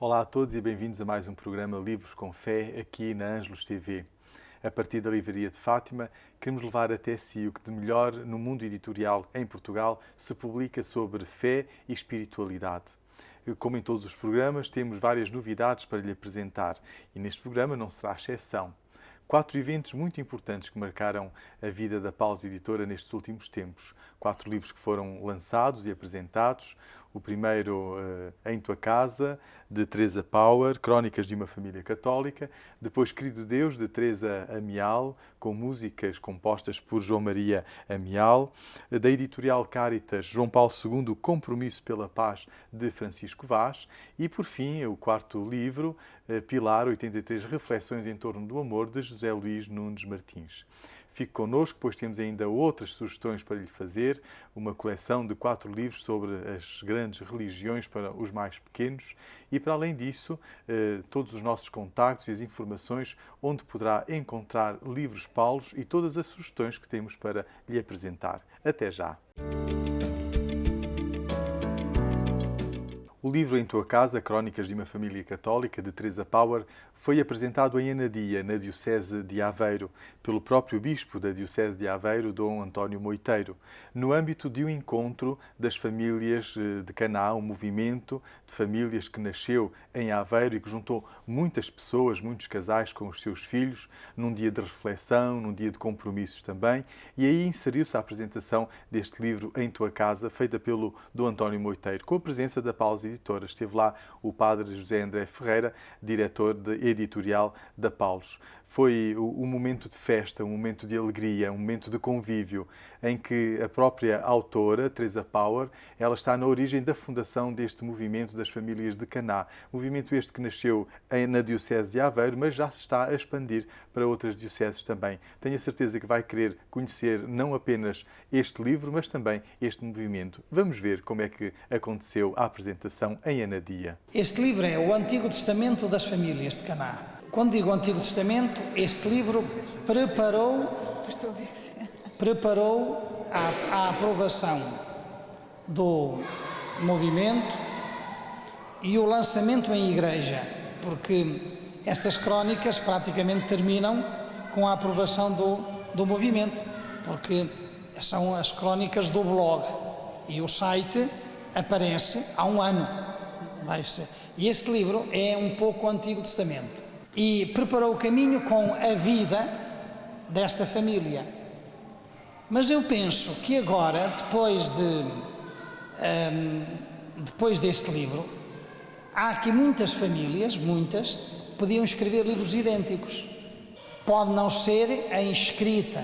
Olá a todos e bem-vindos a mais um programa Livros com Fé aqui na Ângelos TV. A partir da Livraria de Fátima, queremos levar até si o que de melhor no mundo editorial em Portugal se publica sobre fé e espiritualidade. Como em todos os programas, temos várias novidades para lhe apresentar e neste programa não será exceção. 4 eventos muito importantes que marcaram a vida da Paulus Editora nestes últimos tempos. 4 livros que foram lançados e apresentados. O primeiro, Em Tua Casa, de Teresa Power, Crónicas de uma Família Católica. Depois, Querido Deus, de Teresa Amial, com músicas compostas por João Maria Amial. Da editorial Caritas, João Paulo II, Compromisso pela Paz, de Francisco Vaz. E, por fim, o 4º livro, Pilar 83, Reflexões em torno do Amor, de José Luís Nunes Martins. Fique connosco, pois temos ainda outras sugestões para lhe fazer, uma coleção de 4 livros sobre as grandes religiões para os mais pequenos e, para além disso, todos os nossos contactos e as informações onde poderá encontrar livros Paulus e todas as sugestões que temos para lhe apresentar. Até já! O livro Em Tua Casa, Crónicas de uma Família Católica, de Teresa Power, foi apresentado em Anadia, na Diocese de Aveiro, pelo próprio Bispo da Diocese de Aveiro, Dom António Moiteiro, no âmbito de um encontro das famílias de Caná, um movimento de famílias que nasceu em Aveiro e que juntou muitas pessoas, muitos casais com os seus filhos, num dia de reflexão, num dia de compromissos também, e aí inseriu-se a apresentação deste livro Em Tua Casa, feita pelo Dom António Moiteiro, com a presença da Paulus Editora. Esteve lá o padre José André Ferreira, diretor editorial da Paulus. Foi um momento de festa, um momento de alegria, um momento de convívio, em que a própria autora, Teresa Power, ela está na origem da fundação deste movimento das famílias de Caná. Movimento este que nasceu na Diocese de Aveiro, mas já se está a expandir para outras dioceses também. Tenho a certeza que vai querer conhecer não apenas este livro, mas também este movimento. Vamos ver como é que aconteceu a apresentação em Anadia. Este livro é o Antigo Testamento das famílias de Caná. Quando digo Antigo Testamento, este livro preparou a aprovação do movimento e o lançamento em igreja, porque estas crónicas praticamente terminam com a aprovação do movimento, porque são as crónicas do blog e o site aparece há um ano. E este livro é um pouco o Antigo Testamento e preparou o caminho com a vida desta família. Mas eu penso que agora, depois deste livro, há aqui muitas famílias, podiam escrever livros idênticos. Pode não ser em escrita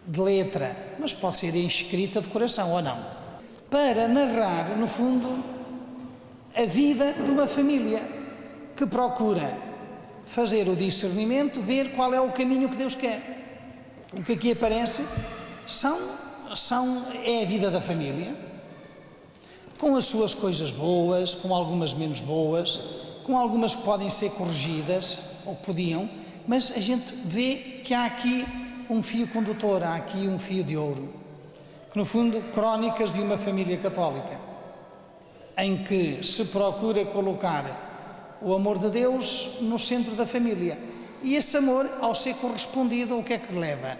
de letra, mas pode ser em escrita de coração ou não, para narrar, no fundo, a vida de uma família que procura fazer o discernimento, ver qual é o caminho que Deus quer. O que aqui aparece é a vida da família, com as suas coisas boas, com algumas menos boas, com algumas que podem ser corrigidas, ou podiam, mas a gente vê que há aqui um fio condutor, há aqui um fio de ouro, que no fundo, crónicas de uma família católica, em que se procura colocar o amor de Deus no centro da família. E esse amor, ao ser correspondido, o que é que leva?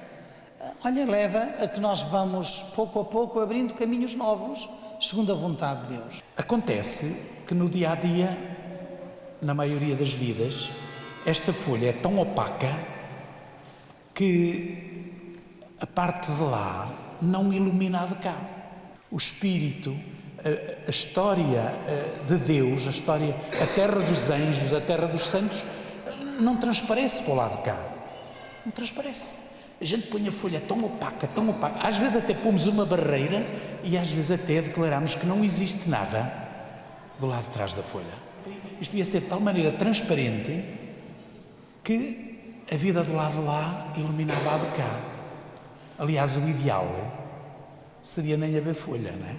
Leva a que nós vamos, pouco a pouco, abrindo caminhos novos, segundo a vontade de Deus. Acontece que no dia-a-dia, na maioria das vidas, esta folha é tão opaca que a parte de lá não ilumina a de cá. O Espírito, a história de Deus, a terra dos anjos, a terra dos santos, não transparece para o lado de cá. Não transparece. A gente põe a folha tão opaca. Às vezes até pomos uma barreira e às vezes até declaramos que não existe nada do lado de trás da folha. Isto devia ser de tal maneira transparente que a vida do lado de lá iluminava a de cá. Aliás, o ideal seria nem haver folha, não é?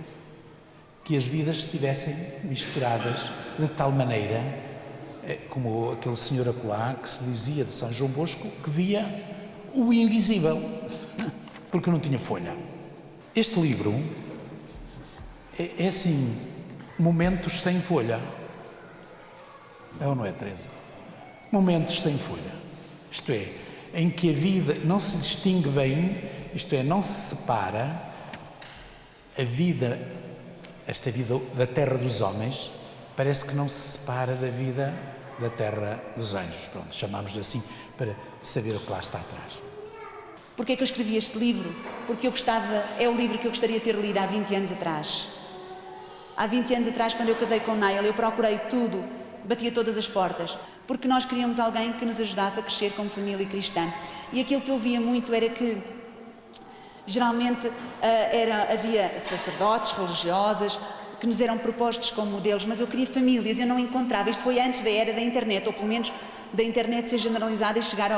Que as vidas estivessem misturadas de tal maneira, como aquele senhor acolá que se dizia de São João Bosco, que via o invisível, porque não tinha folha. Este livro é assim, momentos sem folha. É ou não é, Teresa? Momentos sem folha. Isto é, em que a vida não se distingue bem, isto é, não se separa a vida, esta vida da terra dos homens, parece que não se separa da vida da terra dos anjos. Pronto, chamamos-lhe assim para saber o que lá está atrás. Porquê é que eu escrevi este livro? Porque é o livro que eu gostaria de ter lido há 20 anos atrás. Há 20 anos atrás, quando eu casei com o Nael, eu procurei tudo, batia todas as portas, porque nós queríamos alguém que nos ajudasse a crescer como família cristã. E aquilo que eu via muito era que, geralmente, havia sacerdotes, religiosas, que nos eram propostos como modelos, mas eu queria famílias, eu não encontrava. Isto foi antes da era da internet, ou pelo menos da internet ser generalizada e chegar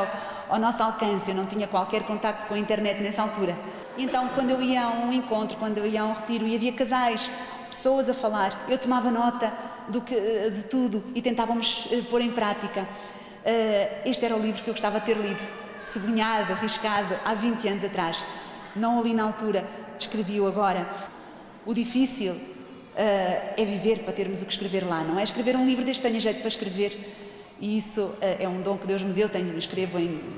ao nosso alcance. Eu não tinha qualquer contacto com a internet nessa altura. E então, quando eu ia a um encontro, quando eu ia a um retiro e havia casais, pessoas a falar, eu tomava nota de tudo e tentávamos pôr em prática. Este era o livro que eu gostava de ter lido, sublinhado, arriscado, há 20 anos atrás. Não o li na altura, escrevi-o agora. O difícil é viver para termos o que escrever lá, não é? Escrever um livro desde que tenha jeito para escrever, e isso é um dom que Deus me deu, escrevo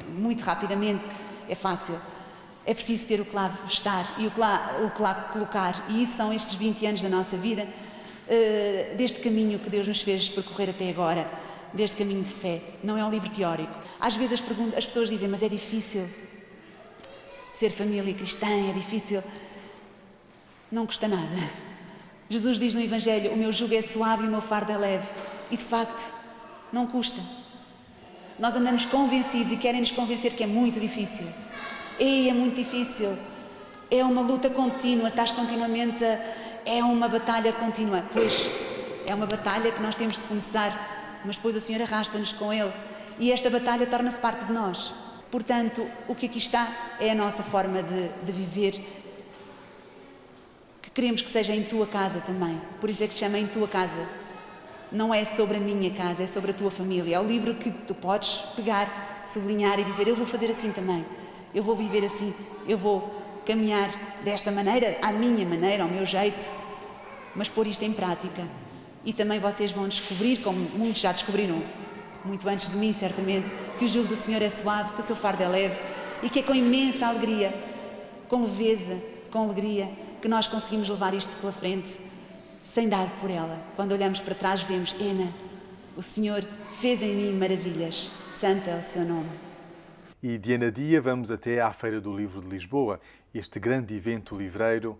muito rapidamente, é fácil. É preciso ter o que lá estar e o que lá colocar, e isso são estes 20 anos da nossa vida, deste caminho que Deus nos fez percorrer até agora, deste caminho de fé. Não é um livro teórico. Às vezes as pessoas dizem, mas é difícil ser família cristã, é difícil. Não custa nada. Jesus diz no Evangelho, o meu jugo é suave e o meu fardo é leve. E de facto, não custa. Nós andamos convencidos e querem nos convencer que é muito difícil. É muito difícil. É uma luta contínua, estás continuamente é uma batalha contínua. Pois, é uma batalha que nós temos de começar, mas depois o Senhor arrasta-nos com Ele. E esta batalha torna-se parte de nós. Portanto, o que aqui está é a nossa forma de viver, que queremos que seja em tua casa também. Por isso é que se chama Em Tua Casa. Não é sobre a minha casa, é sobre a tua família. É o livro que tu podes pegar, sublinhar e dizer, eu vou fazer assim também. Eu vou viver assim, eu vou caminhar desta maneira, à minha maneira, ao meu jeito, mas pôr isto em prática. E também vocês vão descobrir, como muitos já descobriram, muito antes de mim, certamente, que o jugo do Senhor é suave, que o seu fardo é leve e que é com imensa alegria, com leveza, com alegria, que nós conseguimos levar isto pela frente, sem dar por ela. Quando olhamos para trás, vemos, o Senhor fez em mim maravilhas, santo é o seu nome. E de ano a dia vamos até à Feira do Livro de Lisboa, este grande evento livreiro,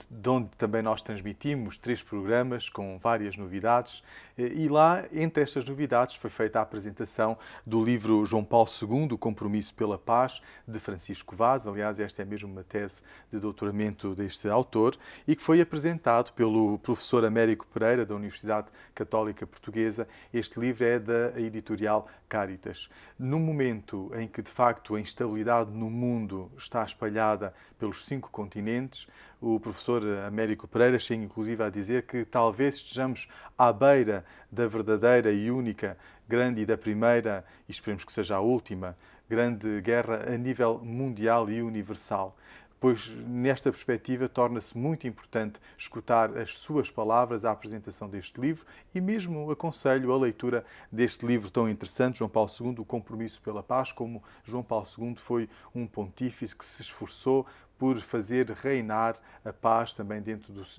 de onde também nós transmitimos 3 programas com várias novidades. E lá, entre estas novidades, foi feita a apresentação do livro João Paulo II, O Compromisso pela Paz, de Francisco Vaz. Aliás, esta é mesmo uma tese de doutoramento deste autor, e que foi apresentado pelo professor Américo Pereira, da Universidade Católica Portuguesa. Este livro é da editorial Caritas. No momento em que, de facto, a instabilidade no mundo está espalhada pelos 5 continentes, o professor Américo Pereira chega inclusive a dizer que talvez estejamos à beira da verdadeira e única grande e da primeira, e esperemos que seja a última, grande guerra a nível mundial e universal. Pois, nesta perspectiva, torna-se muito importante escutar as suas palavras à apresentação deste livro e mesmo aconselho a leitura deste livro tão interessante, João Paulo II, O Compromisso pela Paz, como João Paulo II foi um pontífice que se esforçou por fazer reinar a paz também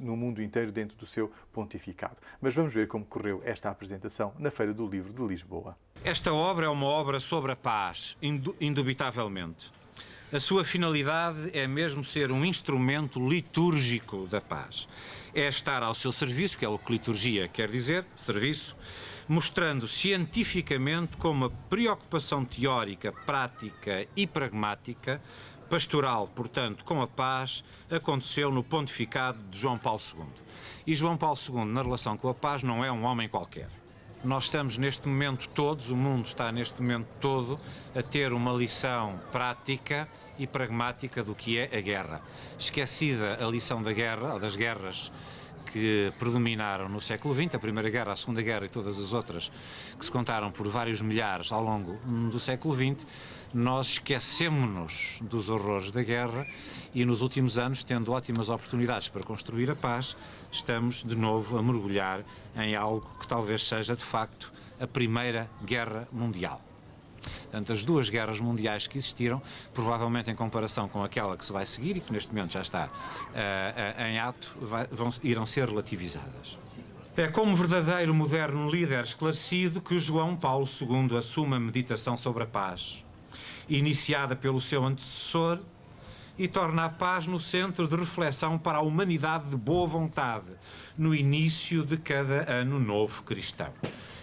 no mundo inteiro, dentro do seu pontificado. Mas vamos ver como correu esta apresentação na Feira do Livro de Lisboa. Esta obra é uma obra sobre a paz, indubitavelmente. A sua finalidade é mesmo ser um instrumento litúrgico da paz. É estar ao seu serviço, que é o que liturgia quer dizer, serviço, mostrando cientificamente como a preocupação teórica, prática e pragmática, pastoral, portanto, com a paz, aconteceu no pontificado de João Paulo II. E João Paulo II, na relação com a paz, não é um homem qualquer. Nós estamos neste momento todos, o mundo está neste momento todo, a ter uma lição prática e pragmática do que é a guerra. Esquecida a lição da guerra, ou das guerras, que predominaram no século XX, a Primeira Guerra, a Segunda Guerra e todas as outras que se contaram por vários milhares ao longo do século XX, nós esquecemos-nos dos horrores da guerra e nos últimos anos, tendo ótimas oportunidades para construir a paz, estamos de novo a mergulhar em algo que talvez seja de facto a Primeira Guerra Mundial. Portanto, as duas guerras mundiais que existiram, provavelmente em comparação com aquela que se vai seguir e que neste momento já está em ato, irão ser relativizadas. É como verdadeiro moderno líder esclarecido que João Paulo II assume a meditação sobre a paz, iniciada pelo seu antecessor, e torna a paz no centro de reflexão para a humanidade de boa vontade, no início de cada ano novo cristão.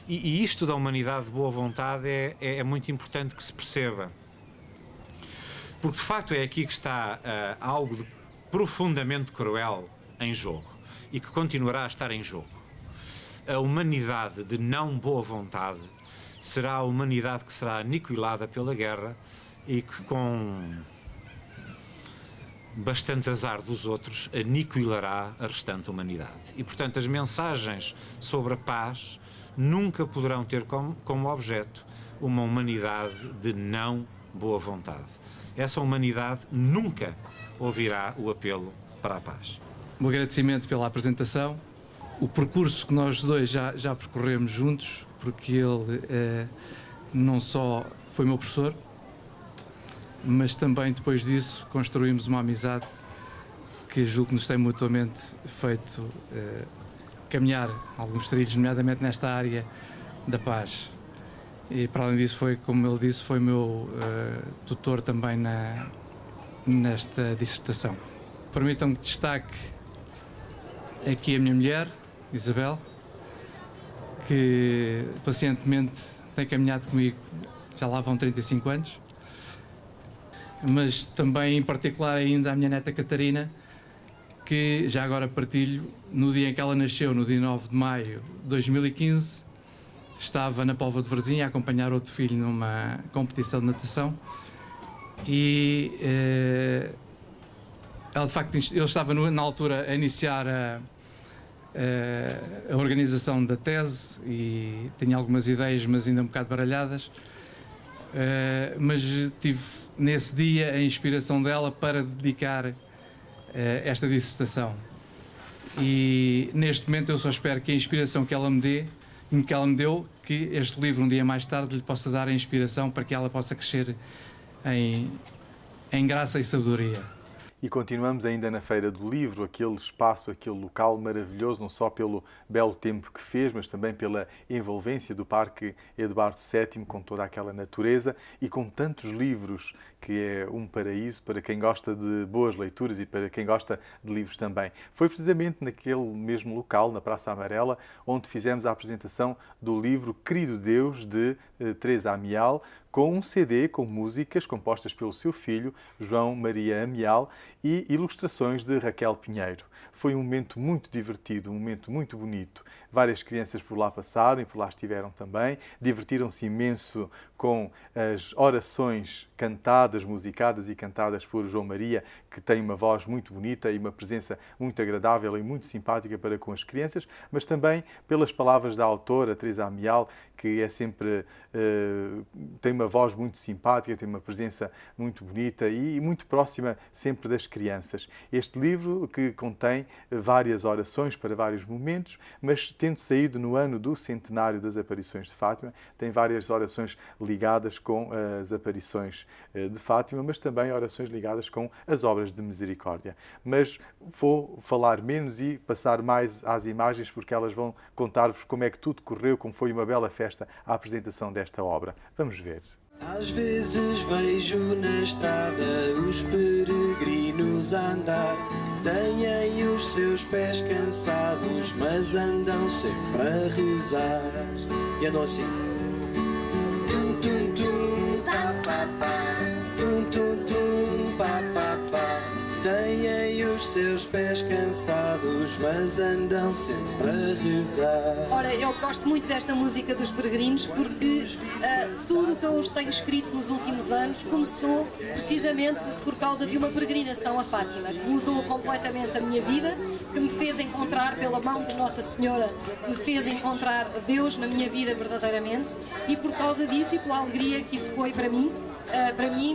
E isto da humanidade de boa vontade é muito importante que se perceba. Porque, de facto, é aqui que está algo de profundamente cruel em jogo e que continuará a estar em jogo. A humanidade de não boa vontade será a humanidade que será aniquilada pela guerra e que, com bastante azar dos outros, aniquilará a restante humanidade. E, portanto, as mensagens sobre a paz nunca poderão ter como objeto uma humanidade de não boa vontade. Essa humanidade nunca ouvirá o apelo para a paz. Um agradecimento pela apresentação, o percurso que nós dois já percorremos juntos, porque ele não só foi meu professor, mas também depois disso construímos uma amizade que julgo que nos tem mutuamente feito caminhar alguns trilhos, nomeadamente nesta área da paz. E para além disso foi, como ele disse, foi meu tutor também nesta dissertação. Permitam-me que destaque aqui a minha mulher, Isabel, que pacientemente tem caminhado comigo, já lá vão 35 anos, mas também em particular ainda a minha neta Catarina, que já agora partilho, no dia em que ela nasceu, no dia 9 de maio de 2015, estava na Póvoa de Varzim a acompanhar outro filho numa competição de natação e ela, de facto, eu estava na altura a iniciar a organização da tese e tinha algumas ideias, mas ainda um bocado baralhadas, mas tive nesse dia a inspiração dela para dedicar esta dissertação. E neste momento eu só espero que a inspiração que ela me deu, que este livro um dia mais tarde lhe possa dar a inspiração para que ela possa crescer em graça e sabedoria. E continuamos ainda na Feira do Livro, aquele espaço, aquele local maravilhoso, não só pelo belo tempo que fez, mas também pela envolvência do Parque Eduardo VII, com toda aquela natureza e com tantos livros, que é um paraíso para quem gosta de boas leituras e para quem gosta de livros também. Foi precisamente naquele mesmo local, na Praça Amarela, onde fizemos a apresentação do livro Querido Deus, de Teresa Amial, com um CD com músicas compostas pelo seu filho, João Maria Amial, e ilustrações de Raquel Pinheiro. Foi um momento muito divertido, um momento muito bonito. Várias crianças por lá passaram e por lá estiveram também. Divertiram-se imenso com as orações cantadas, musicadas e cantadas por João Maria, que tem uma voz muito bonita e uma presença muito agradável e muito simpática para com as crianças, mas também pelas palavras da autora, Teresa Amial, que é sempre tem uma voz muito simpática, tem uma presença muito bonita e muito próxima sempre das crianças. Este livro, que contém várias orações para vários momentos, mas tendo saído no ano do centenário das aparições de Fátima, tem várias orações ligadas com as aparições de Fátima, mas também orações ligadas com as obras de misericórdia. Mas vou falar menos e passar mais às imagens, porque elas vão contar-vos como é que tudo correu, como foi uma bela festa a apresentação desta obra. Vamos ver. Às vezes vejo na estrada os peregrinos a andar. Têm os seus pés cansados, mas andam sempre a rezar. E andam assim. Tum tum tum, pá pá pá. Tum tum tum, pá pá pá. Têm os seus pés cansados, mas andam sempre a rezar. Ora, eu gosto muito desta música dos peregrinos porque tudo o que eu tenho escrito nos últimos anos começou precisamente por causa de uma peregrinação a Fátima, que mudou completamente a minha vida, que me fez encontrar, pela mão de Nossa Senhora, me fez encontrar Deus na minha vida verdadeiramente, e por causa disso e pela alegria que isso foi para mim,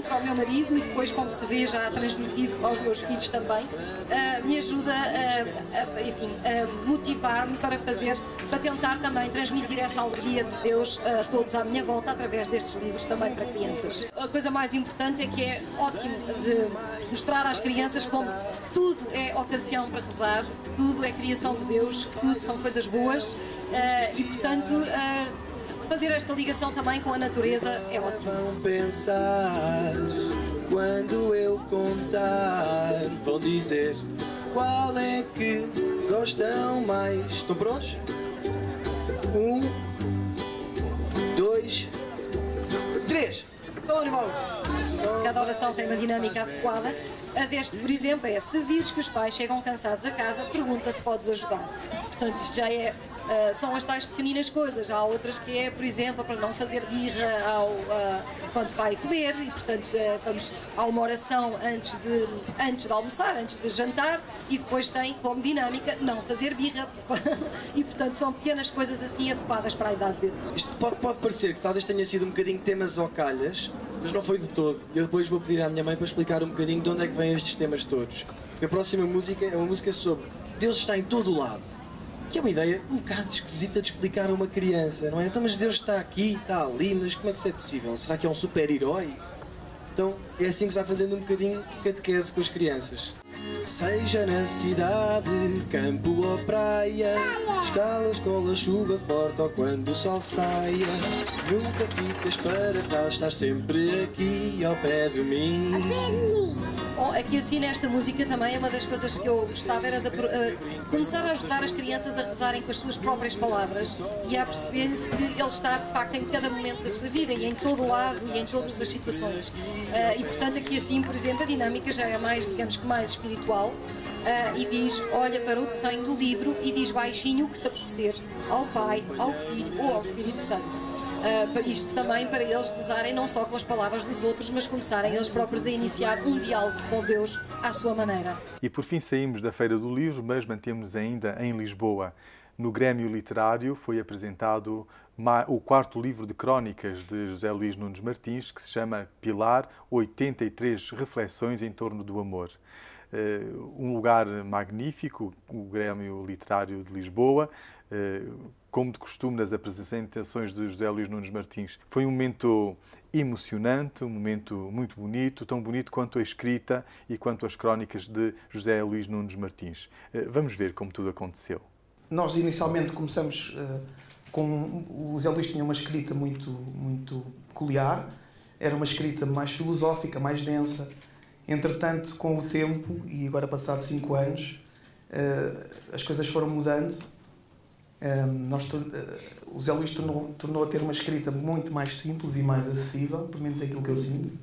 para o meu marido, e depois, como se vê, já transmitido aos meus filhos também, me ajuda a motivar-me para tentar também transmitir essa alegria de Deus a todos à minha volta, através destes livros também para crianças. A coisa mais importante é que é ótimo de mostrar às crianças como tudo é ocasião para rezar, que tudo é criação de Deus, que tudo são coisas boas, e portanto fazer esta ligação também com a natureza é ótimo. Vão pensar, quando eu contar, vão dizer qual é que gostam mais. Estão prontos? 1, 2, 3. Todo animal. Cada oração tem uma dinâmica adequada. A deste, por exemplo, é: se vires que os pais chegam cansados a casa, pergunta se podes ajudar. Portanto, isto já é... são as tais pequeninas coisas. Há outras que é, por exemplo, para não fazer birra quando vai comer, e portanto há uma oração antes de almoçar, antes de jantar, e depois tem como dinâmica não fazer birra. E portanto são pequenas coisas assim adequadas para a idade deles. Isto pode parecer que talvez tenha sido um bocadinho temas ou calhas, mas não foi de todo. Eu depois vou pedir à minha mãe para explicar um bocadinho de onde é que vêm estes temas todos. A próxima música é uma música sobre Deus está em todo o lado. Que é uma ideia um bocado esquisita de explicar a uma criança, não é? Então, mas Deus está aqui, está ali, mas como é que isso é possível? Será que é um super-herói? Então, é assim que se vai fazendo um bocadinho catequese com as crianças. Seja na cidade, campo ou praia, escala, escola, chuva forte ou quando o sol saia, nunca ficas para trás, estás sempre aqui ao pé de mim. Bom, aqui assim nesta música também uma das coisas que eu gostava era de começar a ajudar as crianças a rezarem com as suas próprias palavras e a perceberem-se que Ele está de facto em cada momento da sua vida e em todo o lado e em todas as situações. E portanto aqui assim, por exemplo, a dinâmica já é mais, digamos que mais espiritual, e diz: olha para o desenho do livro e diz baixinho o que te apetecer ao Pai, ao Filho ou ao Espírito Santo. Isto também para eles rezarem não só com as palavras dos outros, mas começarem eles próprios a iniciar um diálogo com Deus à sua maneira. E por fim saímos da Feira do Livro, mas mantemos ainda em Lisboa. No Grêmio Literário foi apresentado o quarto livro de crónicas de José Luís Nunes Martins, que se chama Pilar, 83 reflexões em torno do amor. Um lugar magnífico, o Grêmio Literário de Lisboa, como de costume nas apresentações de José Luís Nunes Martins. Foi um momento emocionante, um momento muito bonito, tão bonito quanto a escrita e quanto as crónicas de José Luís Nunes Martins. Vamos ver como tudo aconteceu. Nós inicialmente começamos com... O José Luís tinha uma escrita muito peculiar, era uma escrita mais filosófica, mais densa. Entretanto, com o tempo, e agora passados 5 anos, as coisas foram mudando. O José Luís tornou a ter uma escrita muito mais simples e mais acessível, pelo menos é aquilo que eu sinto.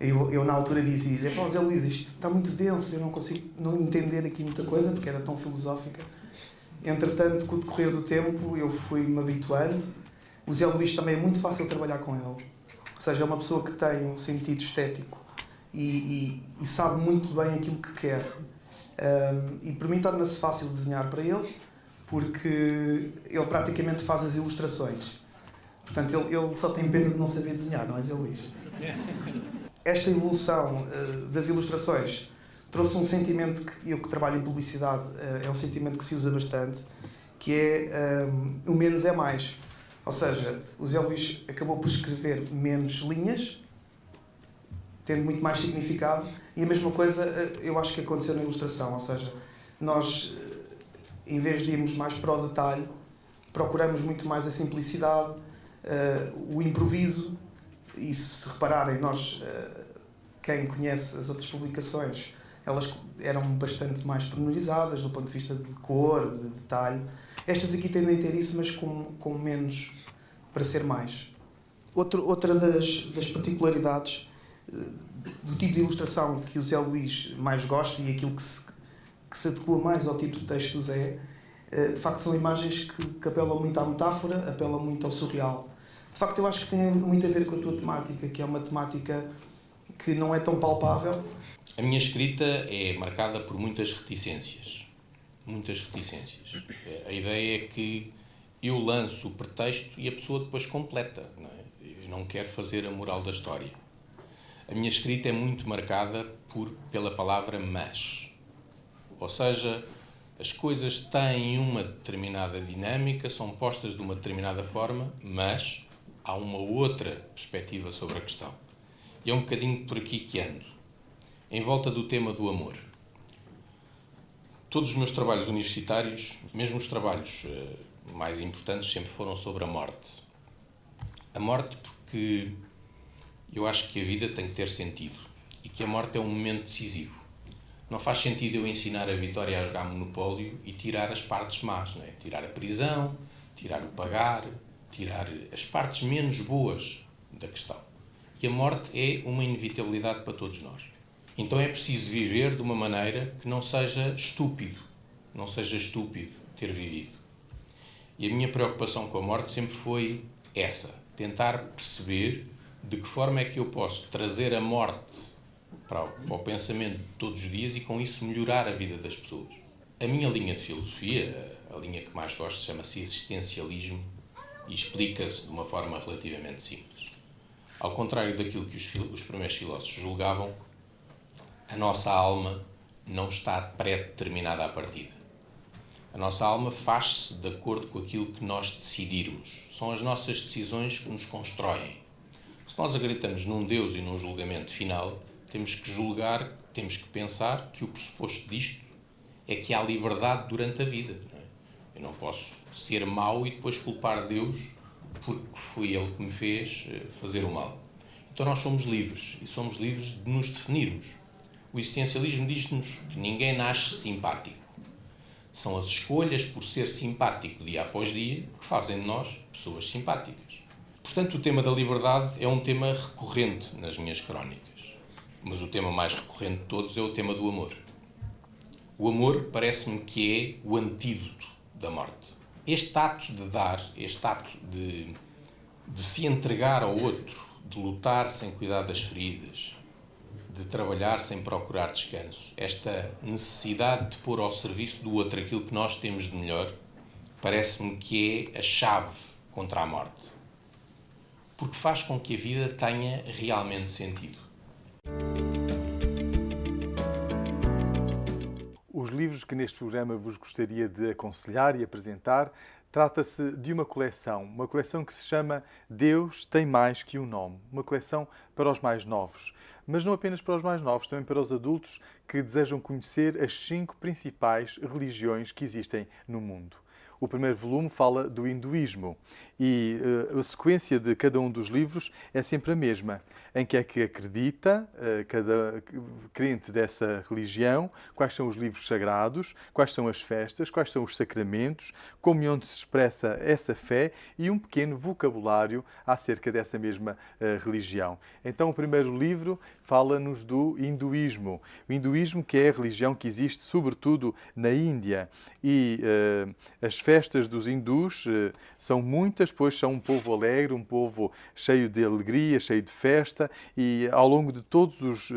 Eu na altura dizia-lhe: José Luís, isto está muito denso, eu não consigo não entender aqui muita coisa, porque era tão filosófica. Entretanto, com o decorrer do tempo, eu fui-me habituando. O José Luís também é muito fácil trabalhar com ele. Ou seja, é uma pessoa que tem um sentido estético e sabe muito bem aquilo que quer. E por mim torna-se fácil desenhar para ele, porque ele praticamente faz as ilustrações. Portanto, ele só tem pena de não saber desenhar, não é, Zé Luís? Esta evolução das ilustrações trouxe um sentimento que eu que trabalho em publicidade, é um sentimento que se usa bastante, que é o menos é mais. Ou seja, o Zé Luís acabou por escrever menos linhas, tendo muito mais significado, e a mesma coisa eu acho que aconteceu na ilustração. Ou seja, nós, em vez de irmos mais para o detalhe, procuramos muito mais a simplicidade, o improviso, e se repararem, nós, quem conhece as outras publicações, elas eram bastante mais pormenorizadas do ponto de vista de cor, de detalhe. Estas aqui tendem a ter isso, mas com menos, para ser mais. Outra das particularidades do tipo de ilustração que o Zé Luís mais gosta e aquilo que se adequa mais ao tipo de texto do Zé, de facto são imagens que apelam muito à metáfora, apelam muito ao surreal. De facto, eu acho que tem muito a ver com a tua temática, que é uma temática que não é tão palpável. A minha escrita é marcada por muitas reticências. muitas reticências. A ideia é que eu lanço o pretexto e a pessoa depois completa, não é? Eu não quero fazer a moral da história. A minha escrita é muito marcada pela palavra mas. Ou seja, as coisas têm uma determinada dinâmica, são postas de uma determinada forma, mas há uma outra perspectiva sobre a questão. E é um bocadinho por aqui que ando, em volta do tema do amor. Todos os meus trabalhos universitários, mesmo os trabalhos mais importantes, sempre foram sobre a morte. A morte porque eu acho que a vida tem que ter sentido e que a morte é um momento decisivo. Não faz sentido eu ensinar a Vitória a jogar Monopólio e tirar as partes más, não é? Tirar a prisão, tirar o pagar, tirar as partes menos boas da questão. E a morte é uma inevitabilidade para todos nós. Então é preciso viver de uma maneira que não seja estúpido ter vivido. E a minha preocupação com a morte sempre foi essa, tentar perceber de que forma é que eu posso trazer a morte para o pensamento de todos os dias e com isso melhorar a vida das pessoas. A minha linha de filosofia, a linha que mais gosto, chama-se existencialismo e explica-se de uma forma relativamente simples. Ao contrário daquilo que os primeiros filósofos julgavam, a nossa alma não está pré-determinada à partida. A nossa alma faz-se de acordo com aquilo que nós decidirmos. São as nossas decisões que nos constroem. Se nós acreditamos num Deus e num julgamento final, temos que julgar, temos que pensar que o pressuposto disto é que há liberdade durante a vida. Não é? Eu não posso ser mau e depois culpar Deus porque foi Ele que me fez fazer o mal. Então nós somos livres e somos livres de nos definirmos. O existencialismo diz-nos que ninguém nasce simpático. São as escolhas por ser simpático dia após dia que fazem de nós pessoas simpáticas. Portanto, o tema da liberdade é um tema recorrente nas minhas crónicas. Mas o tema mais recorrente de todos é o tema do amor. O amor parece-me que é o antídoto da morte. Este ato de dar, este ato de se entregar ao outro, de lutar sem cuidar das feridas, de trabalhar sem procurar descanso, esta necessidade de pôr ao serviço do outro aquilo que nós temos de melhor, parece-me que é a chave contra a morte. Porque faz com que a vida tenha realmente sentido. Os livros que neste programa vos gostaria de aconselhar e apresentar trata-se de uma coleção que se chama Deus tem mais que um nome, uma coleção para os mais novos. Mas não apenas para os mais novos, também para os adultos que desejam conhecer as 5 principais religiões que existem no mundo. O primeiro volume fala do hinduísmo e a sequência de cada um dos livros é sempre a mesma. Em que é que acredita cada crente dessa religião, quais são os livros sagrados, quais são as festas, quais são os sacramentos, como e onde se expressa essa fé e um pequeno vocabulário acerca dessa mesma religião. Então, o primeiro livro fala-nos do hinduísmo. O hinduísmo, que é a religião que existe sobretudo na Índia. E as festas dos hindus são muitas, pois são um povo alegre, um povo cheio de alegria, cheio de festa, e ao longo de todos os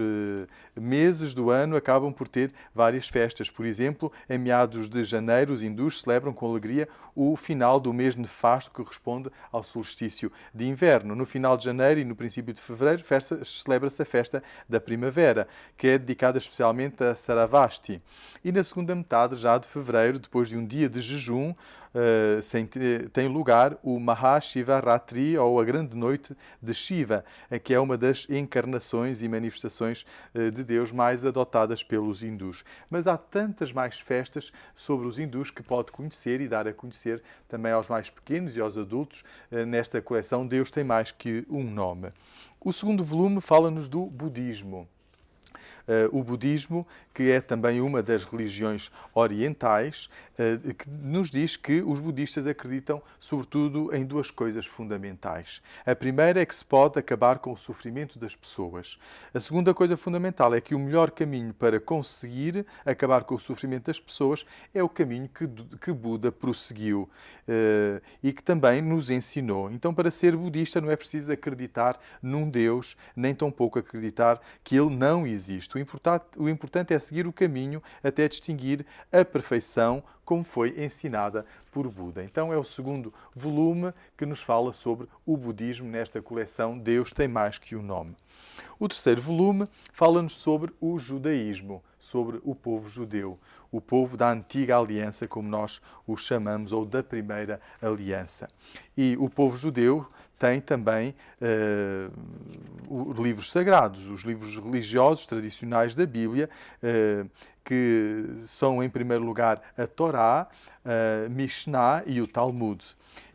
meses do ano acabam por ter várias festas. Por exemplo, em meados de janeiro, os hindus celebram com alegria o final do mês nefasto que corresponde ao solstício de inverno. No final de janeiro e no princípio de fevereiro celebra-se a festa da primavera, que é dedicada especialmente a Saravasti. E na segunda metade, já de fevereiro, depois de um dia de jejum, tem lugar o Mahashivaratri, ou a Grande Noite de Shiva, que é uma das encarnações e manifestações de Deus mais adotadas pelos hindus. Mas há tantas mais festas sobre os hindus que pode conhecer e dar a conhecer também aos mais pequenos e aos adultos nesta coleção Deus tem mais que um nome. O segundo volume fala-nos do budismo. O budismo, que é também uma das religiões orientais, que nos diz que os budistas acreditam sobretudo em 2 coisas fundamentais. A primeira é que se pode acabar com o sofrimento das pessoas. A segunda coisa fundamental é que o melhor caminho para conseguir acabar com o sofrimento das pessoas é o caminho que Buda prosseguiu e que também nos ensinou. Então, para ser budista não é preciso acreditar num Deus, nem tampouco acreditar que ele não existe. O importante é seguir o caminho até distinguir a perfeição como foi ensinada por Buda. Então é o segundo volume que nos fala sobre o budismo nesta coleção Deus tem mais que um nome. O terceiro volume fala-nos sobre o judaísmo, sobre o povo judeu, o povo da antiga aliança, como nós o chamamos, ou da primeira aliança. E o povo judeu tem também os livros sagrados, os livros religiosos tradicionais da Bíblia, que são, em primeiro lugar, a Torá, a Mishnah e o Talmud.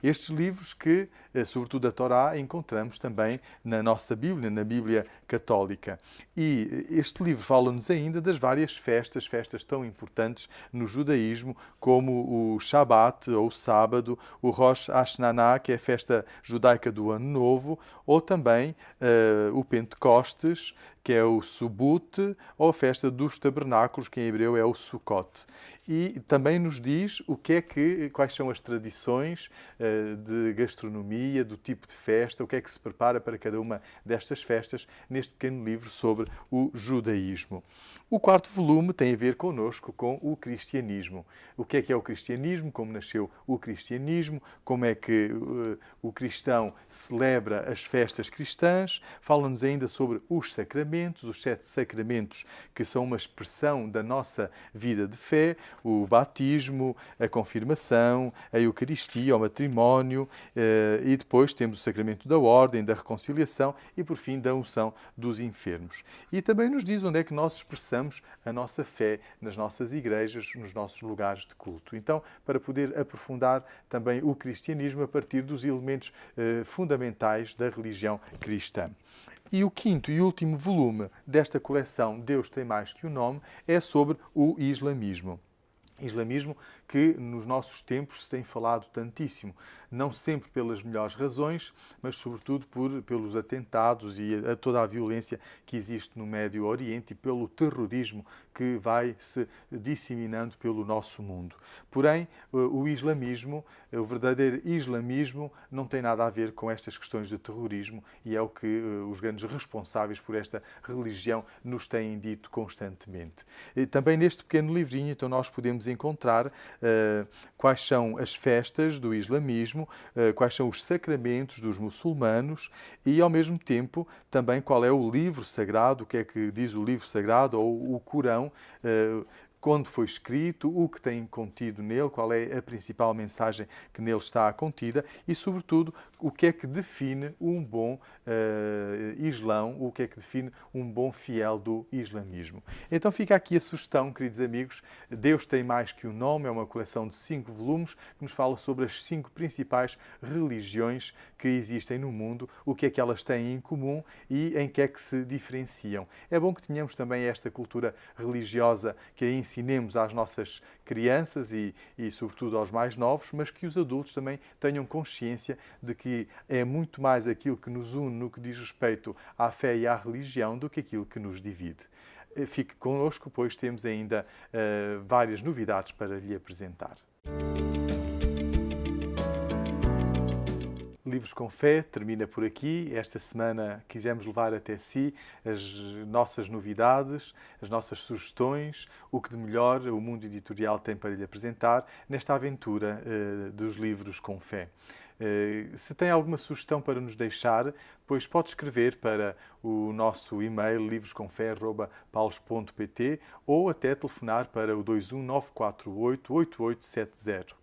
Estes livros que, sobretudo a Torá, encontramos também na nossa Bíblia, na Bíblia católica. E este livro fala-nos ainda das várias festas tão importantes no judaísmo, como o Shabat, ou o sábado, o Rosh Hashanah, que é a festa judaica do Ano Novo, ou também o Pentecostes, que é o Subbut, ou a festa dos tabernáculos, que em hebreu é o Sukkot. E também nos diz quais são as tradições de gastronomia, do tipo de festa, o que é que se prepara para cada uma destas festas, neste pequeno livro sobre o judaísmo. O quarto volume tem a ver connosco com o cristianismo. O que é o cristianismo, como nasceu o cristianismo, como é que o cristão celebra as festas cristãs, fala-nos ainda sobre os sacramentos, os 7 sacramentos que são uma expressão da nossa vida de fé, o batismo, a confirmação, a Eucaristia, o matrimónio, e depois temos o sacramento da ordem, da reconciliação e, por fim, da unção dos enfermos. E também nos diz onde é que nós expressamos a nossa fé nas nossas igrejas, nos nossos lugares de culto. Então, para poder aprofundar também o cristianismo a partir dos elementos fundamentais da religião cristã. E o quinto e último volume desta coleção Deus tem mais que um nome é sobre o islamismo. Islamismo que nos nossos tempos se tem falado tantíssimo, não sempre pelas melhores razões, mas sobretudo pelos atentados e toda a violência que existe no Médio Oriente e pelo terrorismo que vai se disseminando pelo nosso mundo. Porém, o islamismo, o verdadeiro islamismo, não tem nada a ver com estas questões de terrorismo e é o que os grandes responsáveis por esta religião nos têm dito constantemente. E também neste pequeno livrinho, então, nós podemos encontrar quais são as festas do islamismo, quais são os sacramentos dos muçulmanos e, ao mesmo tempo, também qual é o livro sagrado, o que é que diz o livro sagrado ou o Corão, quando foi escrito, o que tem contido nele, qual é a principal mensagem que nele está contida e, sobretudo, o que é que define um bom islão, o que é que define um bom fiel do islamismo. Então fica aqui a sugestão, queridos amigos, Deus tem mais que um nome, é uma coleção de 5 volumes que nos fala sobre as 5 principais religiões que existem no mundo, o que é que elas têm em comum e em que é que se diferenciam. É bom que tenhamos também esta cultura religiosa que ensinemos às nossas crianças e, sobretudo, aos mais novos, mas que os adultos também tenham consciência de que é muito mais aquilo que nos une no que diz respeito à fé e à religião do que aquilo que nos divide. Fique connosco, pois temos ainda várias novidades para lhe apresentar. Livros com Fé termina por aqui. Esta semana quisemos levar até si as nossas novidades, as nossas sugestões, o que de melhor o mundo editorial tem para lhe apresentar nesta aventura dos livros com fé. Se tem alguma sugestão para nos deixar, pois pode escrever para o nosso e-mail livroscomfé@paulos.pt ou até telefonar para o 21 948 8870.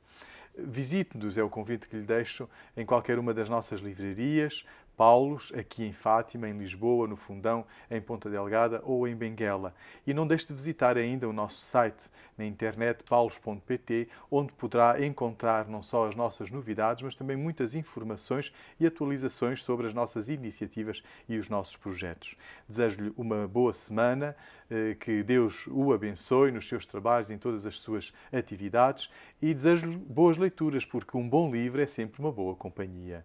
Visite-nos, é o convite que lhe deixo, em qualquer uma das nossas livrarias, Paulos, aqui em Fátima, em Lisboa, no Fundão, em Ponta Delgada ou em Benguela. E não deixe de visitar ainda o nosso site na internet paulos.pt, onde poderá encontrar não só as nossas novidades, mas também muitas informações e atualizações sobre as nossas iniciativas e os nossos projetos. Desejo-lhe uma boa semana, que Deus o abençoe nos seus trabalhos, em todas as suas atividades e desejo-lhe boas leituras, porque um bom livro é sempre uma boa companhia.